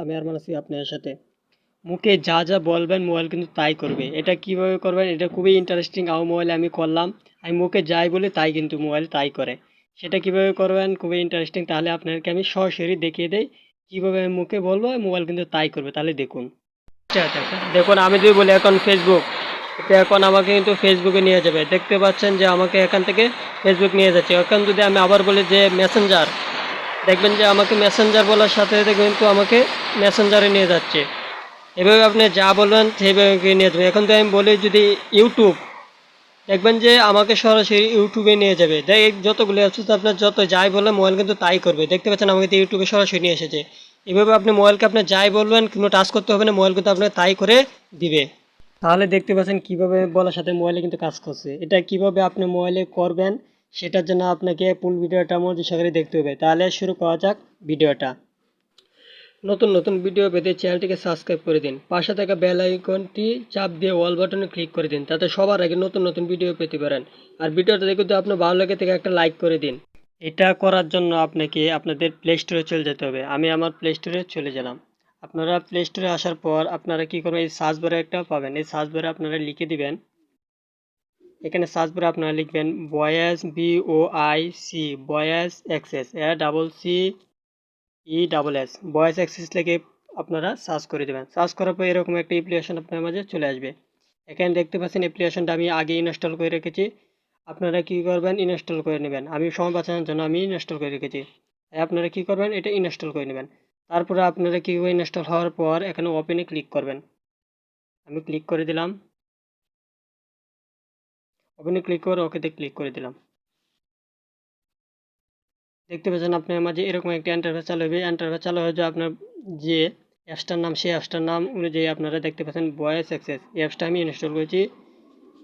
আমি আরমান আছি আপনার সাথে। মুখে যা যা বলবেন মোবাইল কিন্তু তাই করবে। এটা কিভাবে করবেন, এটা খুবই ইন্টারেস্টিং। আমার মোবাইলে আমি করলাম, আমি মুখে যাই বলি তাই কিন্তু মোবাইল তাই করে। সেটা কিভাবে করবেন খুবই ইন্টারেস্টিং। তাহলে আপনাকে আমি সরাসরি দেখিয়ে দেই কিভাবে আমি মুখে বলবো মোবাইল কিন্তু তাই করবে। তাহলে দেখুন। আচ্ছা আচ্ছা আচ্ছা। দেখুন আমি যদি বলি এখন ফেসবুক, তো এখন আমাকে কিন্তু ফেসবুকে নিয়ে যাবে। দেখতে পাচ্ছেন যে আমাকে এখান থেকে ফেসবুক নিয়ে যাচ্ছে। এখন যদি আমি আবার বলি যে মেসেঞ্জার, দেখবেন যে আমাকে মেসেঞ্জার বলার সাথে সাথে কিন্তু আমাকে মেসেঞ্জারে নিয়ে যাচ্ছে। এভাবে আপনি যা বলবেন সেইভাবে নিয়ে যাবে। এখন যদি আমি বলি যদি ইউটিউব, দেখবেন যে আমাকে সরাসরি ইউটিউবে নিয়ে যাবে। যতগুলো অ্যাপস আপনার যত যাই বলবেন মোবাইল কিন্তু তাই করবে। দেখতে পাচ্ছেন আমাকে তো ইউটিউবে সরাসরি নিয়ে এসেছে। এভাবে আপনি মোবাইলকে আপনি যাই বলবেন কোনো টাচ করতে হবে না, মোবাইল কিন্তু আপনাকে তাই করে দিবে। তাহলে দেখতে পাচ্ছেন কিভাবে বলার সাথে মোবাইলে কিন্তু কাজ করছে। এটা কিভাবে আপনি মোবাইলে করবেন সেটার জন্য আপনাকে ফুল ভিডিওটা মনোযোগ সহকারে দেখতে হবে। তাহলে শুরু করা যাক ভিডিওটা। নতুন নতুন ভিডিও পেতে চ্যানেলটিকে সাবস্ক্রাইব করে দিন, পাশে থাকা বেল আইকনটি চাপ দিয়ে অল বাটনে ক্লিক করে দিন, তাতে সবার আগে নতুন নতুন ভিডিও পেতে পারেন। আর ভিডিওটা দেখে যদি আপনার ভালো লাগে থেকে একটা লাইক করে দিন। এটা করার জন্য আপনাকে আপনাদের প্লে স্টোরে চলে যেতে হবে। আমি আমার প্লে স্টোরে চলে গেলাম। আপনারা প্লে স্টোরে আসার পর আপনারা কি করবেন, এই সার্চ বারে একটা পাবেন। এই সার্চ বারে আপনারা লিখে দিবেন, এখানে সার্চ বারে আপনারা লিখবেন voice BOIC voice access CESS voice access লিখে আপনারা সার্চ করে দেবেন। সার্চ করার পর এরকম একটা অ্যাপ্লিকেশন আপনার মাঝে চলে আসবে। এখানে দেখতে পাচ্ছেন অ্যাপ্লিকেশনটা আমি আগে ইনস্টল করে রেখেছি। আপনারা কি করবেন, ইনস্টল করে নেবেন। আমি সময় বাঁচানোর জন্য আমি ইনস্টল করে রেখেছি। তাই আপনারা কি করবেন, এটা ইনস্টল করে নেবেন। তারপরে আপনারা কি করবেন, ইনস্টল হওয়ার পর এখানে ওপেনে ক্লিক করবেন। আমি ক্লিক করে দিলাম। ওপেনে ক্লিক করে ওকেতে ক্লিক করে দিলাম। দেখতে পাচ্ছেন আপনার মাঝে এরকম একটা ইন্টারফেস চালু হবে। ইন্টারফেস চালু হয়ে যাবে আপনার যে অ্যাপসটার নাম, সেই অ্যাপসটার নাম অনুযায়ী আপনারা দেখতে পাচ্ছেন ভয়েস অ্যাক্সেস। এই অ্যাপসটা আমি ইনস্টল করেছি।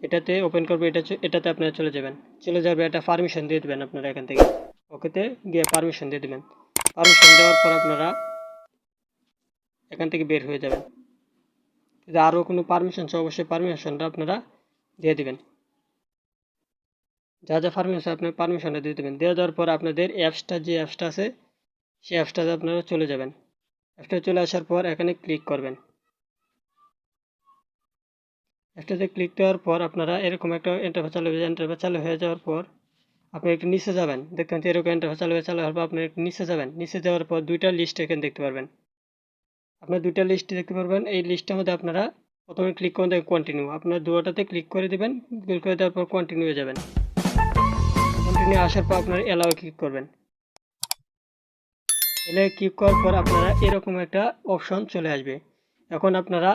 এটাতে ওপেন করবো, এটাতে আপনারা চলে যাবেন। চলে যাবে, এটা পারমিশন দিয়ে দেবেন আপনারা এখান থেকে। ওকেতে গিয়ে পারমিশন দিয়ে দেবেন। পারমিশন দেওয়ার পর আপনারা এখান থেকে বের হয়ে যাবেন। যদি আরও কোনো পারমিশন চাই অবশ্যই পারমিশনটা আপনারা দিয়ে দেবেন। যা যা পারমিশন আপনার পারমিশনটা দিয়ে দেবেন। দিয়ে দেওয়ার পর আপনাদের যে অ্যাপসটা আছে সেই অ্যাপসটাতে আপনারা চলে যাবেন। অ্যাপসটা চলে আসার পর এখানে ক্লিক করবেন। অ্যাপসটাতে ক্লিক দেওয়ার পর আপনারা এরকম একটা ইন্টারফেস চালু হয়ে যাবে। ইন্টারফেস চালু হয়ে যাওয়ার পর আপনি একটু নিচে যাবেন। দেখবেন এরকম ইন্টারফেস চালু হওয়ার পর আপনি একটু নিচে যাবেন। নিচে যাওয়ার পর দুইটা লিস্ট এখানে দেখতে পারবেন। আপনার দুইটা লিস্ট দেখতে পারবেন। এই লিস্টের মধ্যে আপনারা প্রথমে ক্লিক করে দেবেন কন্টিনিউ। আপনার দুটোতে ক্লিক করে দেবেন। ক্লিক করে দেওয়ার পর কন্টিনিউ হয়ে যাবেন। কন্টিনিউ আসার পর আপনারা এলাও ক্লিক করবেন। এলাও ক্লিক করার পর আপনারা এরকম একটা অপশন চলে আসবে। এখন আপনারা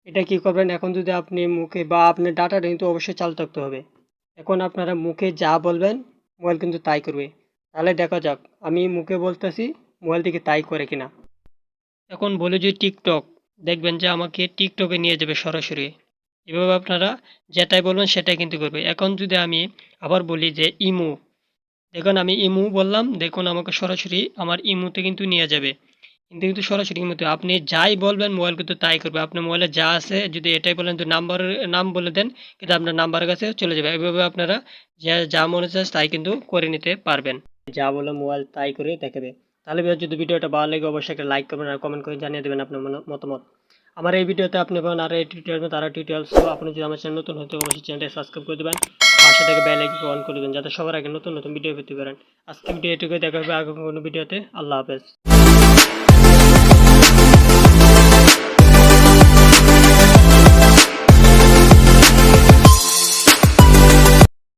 এটা কি করবেন, এখন যদি আপনি মুখে বা আপনার ডাটাটা কিন্তু অবশ্যই চালু থাকতে হবে। এখন আপনারা মুখে যা বলবেন মোবাইল কিন্তু তাই করবে। তাহলে দেখা যাক আমি মুখে বলতেছি মোবাইল থেকে তাই করে কিনা। এখন বলে যে টিকটক, দেখবেন যে আমাকে টিকটকে নিয়ে যাবে সরাসরি। এভাবে আপনারা যেটাই বলবেন সেটাই কিন্তু করবে। এখন যদি আমি আবার বলি যে ইমো, দেখুন আমি ইমো বললাম, দেখুন আমাকে সরাসরি আমার ইমোতে কিন্তু নিয়ে যাবে। কিন্তু সরাসরি ইমোতে আপনি যাই বলবেন মোবাইল কিন্তু তাই করবে। আপনার মোবাইলে যা আছে যদি এটাই বলেন, তো নাম্বারের নাম বলে দেন, কিন্তু আপনার নাম্বারের কাছে চলে যাবে। এভাবে আপনারা যা মনে চায় তাই কিন্তু করে নিতে পারবেন। যা বলে মোবাইল তাই করে দেখাবে। তাহলে যদি ভিডিওটা ভালো লাগে অবশ্যই একটা লাইক করবেন আর কমেন্ট করে জানিয়ে দেবেন আপনার মতামত। আমার এই ভিডিওতে আপনি পাবেন আরও এই টিউটোরিয়াল তারা টিউটোরিয়াল। সো আপনি যদি আমার চ্যানেল নতুন হতে অবশ্যই চ্যানেলটা সাবস্ক্রাইব করে দেবেন, পাশে থেকে বেল আইকন অন করে দেবেন যাতে সবার আগে নতুন নতুন ভিডিও পেতে পারেন। আজকে ভিডিও এটুকুই, দেখা হবে আগামী কোনো ভিডিওতে। আল্লাহ হাফেজ।